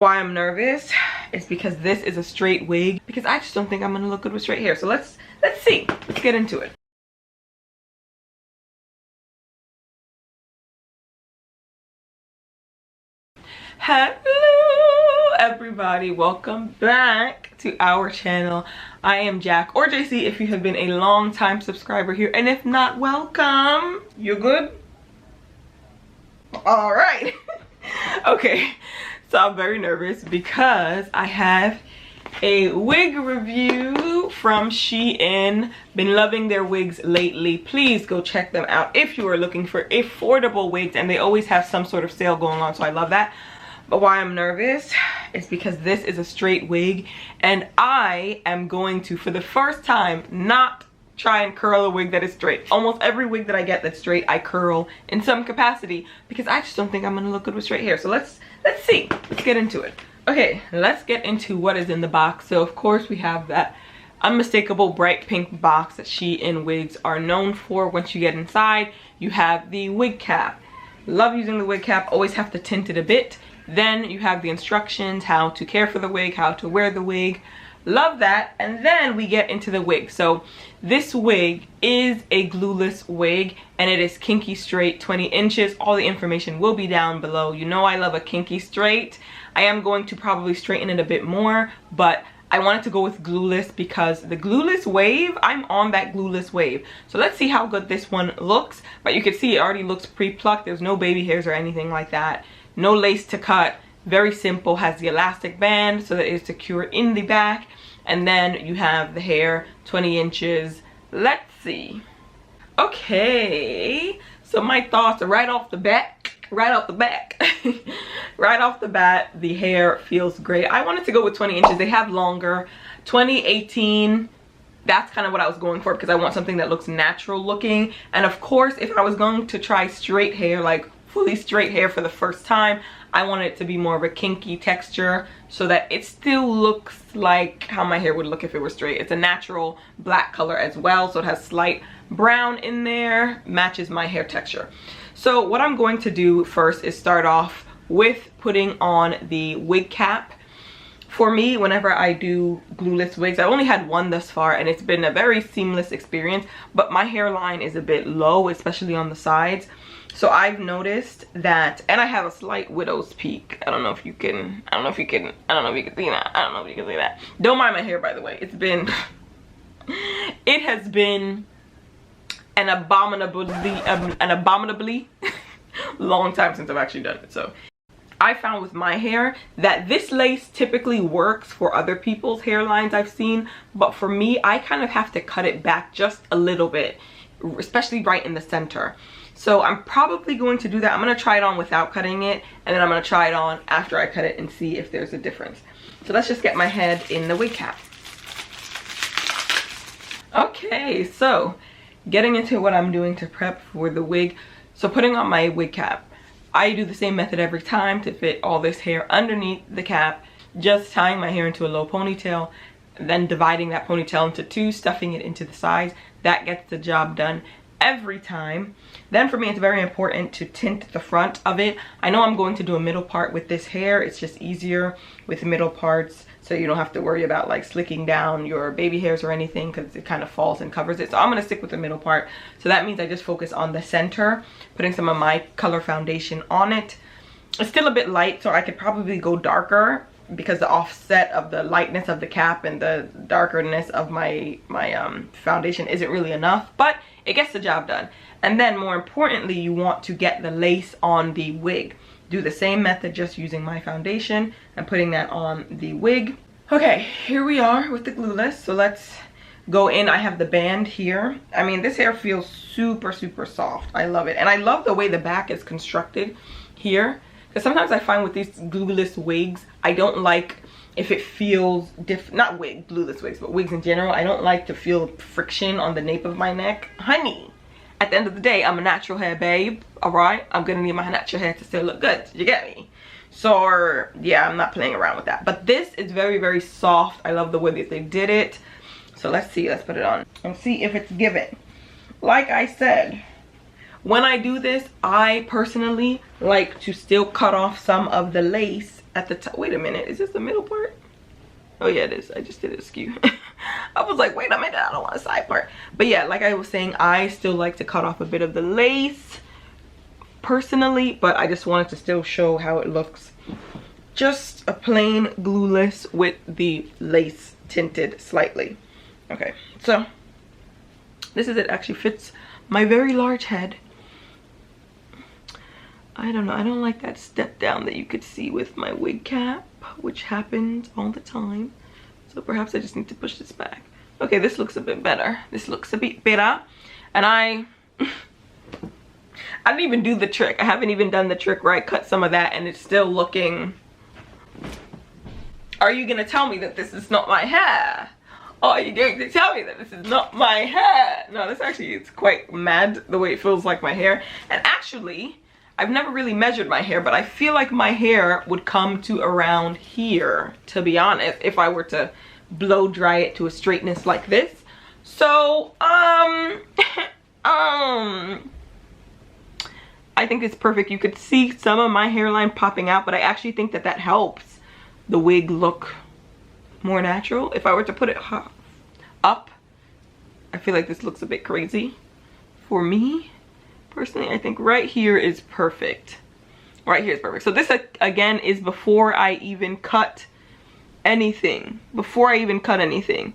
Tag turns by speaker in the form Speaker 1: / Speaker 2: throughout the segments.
Speaker 1: Why I'm nervous is because this is a straight wig, because I just don't think I'm gonna look good with straight hair. So let's see. Let's get into it. Hello everybody, welcome back to our channel. I am Jack, or JC if you have been a long time subscriber here, and if not, welcome. You're good? All right. Okay, so I'm very nervous because I have a wig review from SHEIN. Been loving their wigs lately. Please go check them out if you are looking for affordable wigs, and they always have some sort of sale going on, so I love that. But why I'm nervous is because this is a straight wig, and I am going to, for the first time, not try and curl a wig that is straight. Almost every wig that I get that's straight, I curl in some capacity because I just don't think I'm gonna look good with straight hair. So let's see. Let's get into it. Okay, let's get into what is in the box. So of course we have that unmistakable bright pink box that SHEIN wigs are known for. Once you get inside, you have the wig cap. Love using the wig cap, always have to tint it a bit. Then you have the instructions, how to care for the wig, how to wear the wig. Love that. And then we get into the wig. So this wig is a glueless wig, and it is kinky straight, 20 inches. All the information will be down below. You know I love a kinky straight. I am going to probably straighten it a bit more, but I wanted to go with glueless because the glueless wave, I'm on that glueless wave. So let's see how good this one looks. But you can see it already looks pre-plucked. There's no baby hairs or anything like that. No lace to cut. Very simple. Has the elastic band so that it is secure in the back. And then you have the hair, 20 inches. Let's see. Okay. So my thoughts are right off the bat. Right off the bat, the hair feels great. I wanted to go with 20 inches. They have longer. 20, 18. That's kind of what I was going for because I want something that looks natural looking. And of course, if I was going to try straight hair, like fully straight hair for the first time, I want it to be more of a kinky texture so that it still looks like how my hair would look if it were straight. It's a natural black color as well, so it has slight brown in there, matches my hair texture. So what I'm going to do first is start off with putting on the wig cap. For me, whenever I do glueless wigs, I've only had one thus far, and it's been a very seamless experience, but my hairline is a bit low, especially on the sides. So I've noticed that, and I have a slight widow's peak. I don't know if you can see that. Don't mind my hair, by the way. It has been an abominably long time since I've actually done it. So I found with my hair that this lace typically works for other people's hairlines I've seen, but for me, I kind of have to cut it back just a little bit, especially right in the center. So I'm probably going to do that. I'm going to try it on without cutting it, and then I'm going to try it on after I cut it and see if there's a difference. So let's just get my head in the wig cap. Okay, so getting into what I'm doing to prep for the wig. So putting on my wig cap, I do the same method every time to fit all this hair underneath the cap, just tying my hair into a low ponytail, then dividing that ponytail into two, stuffing it into the sides. That gets the job done every time. Then for me, it's very important to tint the front of it. I know I'm going to do a middle part with this hair. It's just easier with middle parts, so you don't have to worry about like slicking down your baby hairs or anything, because it kind of falls and covers it. So I'm going to stick with the middle part. So that means I just focus on the center, putting some of my color foundation on it. It's still a bit light, so I could probably go darker because the offset of the lightness of the cap and the darkerness of my foundation isn't really enough, but it gets the job done. And then more importantly, you want to get the lace on the wig. Do the same method, just using my foundation and putting that on the wig. Okay, here we are with the glueless. So let's go in. I have the band here. I mean, this hair feels super, super soft. I love it. And I love the way the back is constructed here. Because sometimes I find with these glueless wigs, I don't like if it feels not glueless wigs, but wigs in general, I don't like to feel friction on the nape of my neck. Honey, at the end of the day, I'm a natural hair babe, all right? I'm gonna need my natural hair to still look good, you get me? So yeah, I'm not playing around with that. But this is very, very soft. I love the way that they did it. So let's see, let's put it on and see if it's given. Like I said, when I do this, I personally like to still cut off some of the lace at the top. Wait a minute, is this the middle part? Oh yeah, it is. I just did it askew. I was like, wait a minute, I don't want a side part. But yeah, like I was saying, I still like to cut off a bit of the lace personally, but I just wanted to still show how it looks. Just a plain glueless with the lace tinted slightly. Okay, so this is it. Actually fits my very large head. I don't know, I don't like that step down that you could see with my wig cap, which happens all the time. So perhaps I just need to push this back. Okay, this looks a bit better. This looks a bit better. And I didn't even do the trick. I haven't even done the trick where I cut some of that and it's still looking... Are you gonna tell me that this is not my hair? Oh, are you going to tell me that this is not my hair? No, this actually is quite mad the way it feels like my hair. And actually, I've never really measured my hair, but I feel like my hair would come to around here, to be honest, if I were to blow dry it to a straightness like this. So, I think it's perfect. You could see some of my hairline popping out, but I actually think that that helps the wig look more natural. If I were to put it up, I feel like this looks a bit crazy for me. Personally, I think right here is perfect. Right here is perfect. So this again is before I even cut anything. Before I even cut anything.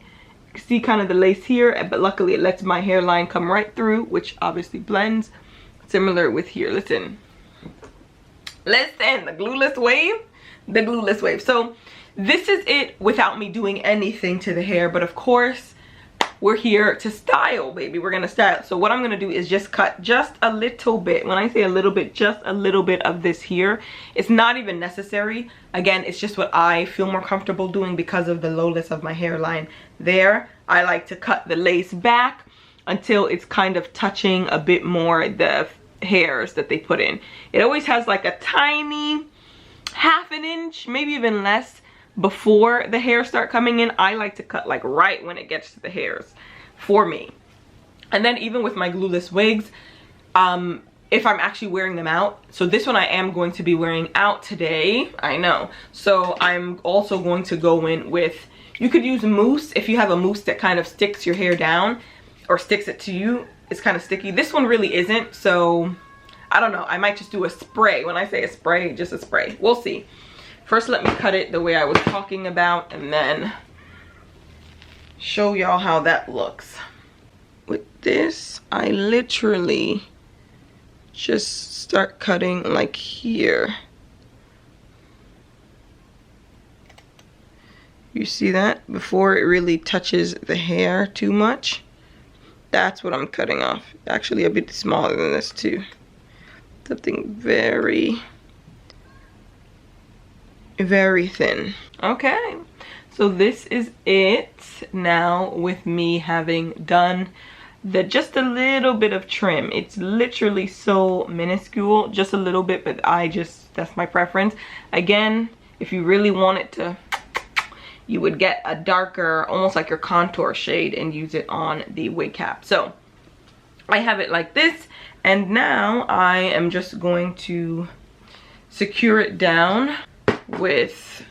Speaker 1: You can see kind of the lace here, but luckily it lets my hairline come right through, which obviously blends. Similar with here. Listen, the glueless wave. The glueless wave. So this is it without me doing anything to the hair, but of course we're here to style, baby. We're gonna style. So what I'm gonna do is just cut just a little bit. When I say a little bit, just a little bit of this here. It's not even necessary. Again, it's just what I feel more comfortable doing because of the lowness of my hairline there. I like to cut the lace back until it's kind of touching a bit more the hairs that they put in. It always has like a tiny half an inch, maybe even less, before the hairs start coming in. I like to cut like right when it gets to the hairs for me. And then even with my glueless wigs, if I'm actually wearing them out, so this one I am going to be wearing out today, I know. So I'm also going to go in with, you could use mousse if you have a mousse that kind of sticks your hair down or sticks it to you. It's kind of sticky. This one really isn't, so I don't know. I might just do a spray. When I say a spray, just a spray. We'll see. First, let me cut it the way I was talking about and then show y'all how that looks. With this, I literally just start cutting like here. You see that? Before it really touches the hair too much. That's what I'm cutting off. Actually a bit smaller than this too. Something very, very thin. Okay, so this is it now with me having done just a little bit of trim. It's literally so minuscule, just a little bit, but that's my preference. Again, if you really want it to, you would get a darker, almost like your contour shade and use it on the wig cap. So I have it like this, and now I am just going to secure it down with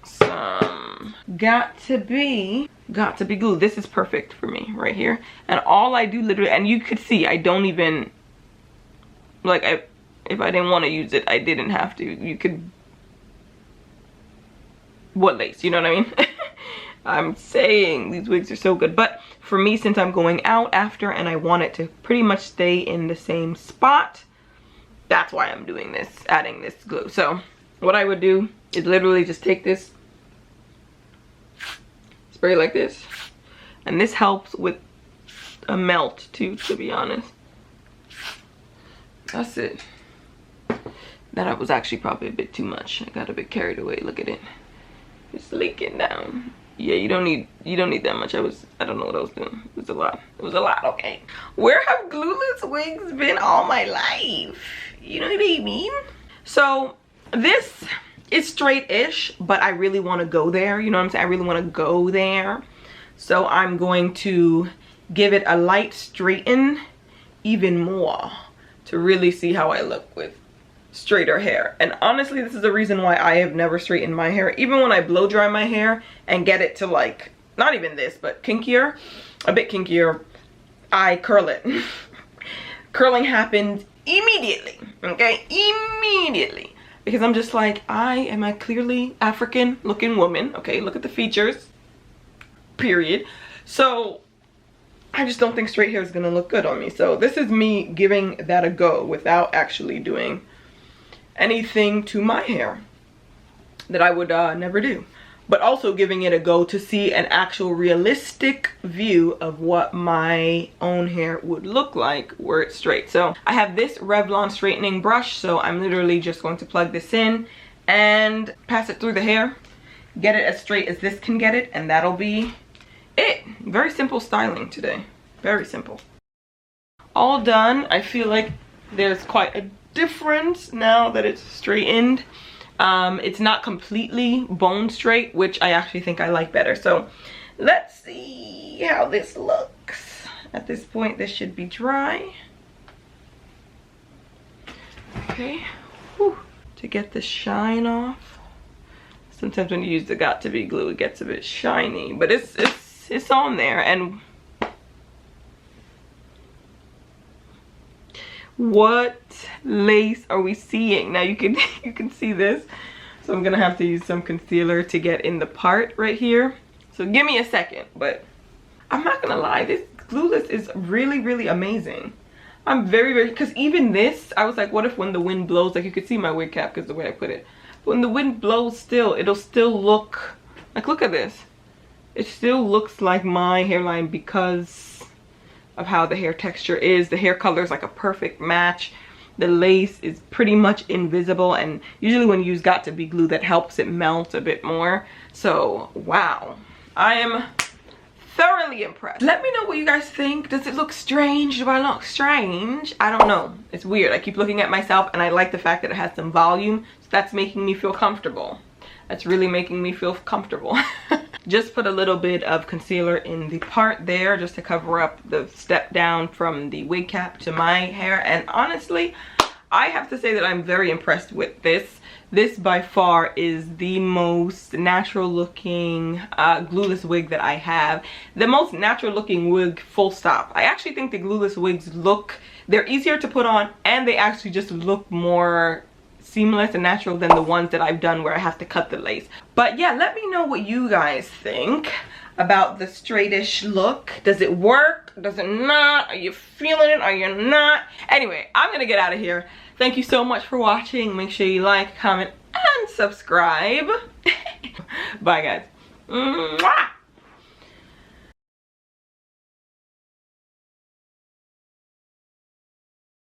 Speaker 1: some got to be glue. This is perfect for me right here. And all I do literally, and you could see I don't even, like, if I didn't want to use it, I didn't have to. You could, what lace, you know what I mean? I'm saying these wigs are so good, but for me, since I'm going out after and I want it to pretty much stay in the same spot, that's why I'm doing this, adding this glue. So what I would do is literally just take this, spray like this, and this helps with a melt too, to be honest. That's it. That was actually probably a bit too much. I got a bit carried away. Look at it. It's leaking down. Yeah, you don't need that much. I don't know what I was doing. It was a lot. It was a lot, okay. Where have glueless wigs been all my life? You know what I mean? So this is straight-ish, but I really want to go there. You know what I'm saying? I really want to go there. So I'm going to give it a light straighten even more to really see how I look with straighter hair. And honestly, this is the reason why I have never straightened my hair. Even when I blow dry my hair and get it to like, not even this, but kinkier, a bit kinkier, I curl it. Curling happened immediately, okay? Immediately. Because I'm just like, I am a clearly African looking woman, okay? Look at the features, period. So I just don't think straight hair is gonna look good on me. So this is me giving that a go without actually doing anything to my hair that I would never do. But also giving it a go to see an actual realistic view of what my own hair would look like were it straight. So I have this Revlon straightening brush, so I'm literally just going to plug this in and pass it through the hair, get it as straight as this can get it, and that'll be it. Very simple styling today, very simple. All done. I feel like there's quite a difference now that it's straightened. It's not completely bone straight, which I actually think I like better. So let's see how this looks. At this point, this should be dry. Okay. Whew. To get the shine off. Sometimes when you use the got to be glue, it gets a bit shiny, but it's on there. And what lace are we seeing? Now you can see this, so I'm gonna have to use some concealer to get in the part right here. So give me a second, but I'm not gonna lie, this glueless is really amazing. I'm very, because even this, I was like, what if when the wind blows, like you could see my wig cap because the way I put it, when the wind blows still, it'll still look like, look at this, it still looks like my hairline because of how the hair texture is. The hair color is like a perfect match. The lace is pretty much invisible, and usually when you use got to be glue, that helps it melt a bit more. So wow, I am thoroughly impressed. Let me know what you guys think. Does it look strange? Do I look strange? I don't know, it's weird. I keep looking at myself and I like the fact that it has some volume, so that's making me feel comfortable. That's really making me feel comfortable. Just put a little bit of concealer in the part there just to cover up the step down from the wig cap to my hair. And honestly, I have to say that I'm very impressed with this. This by far is the most natural looking glueless wig that I have. The most natural looking wig, full stop. I actually think the glueless wigs they're easier to put on, and they actually just look more seamless and natural than the ones that I've done where I have to cut the lace. But yeah, let me know what you guys think about the straightish look. Does it work? Does it not? Are you feeling it? Are you not? Anyway, I'm gonna get out of here. Thank you so much for watching. Make sure you like, comment, and subscribe. Bye guys. Mwah!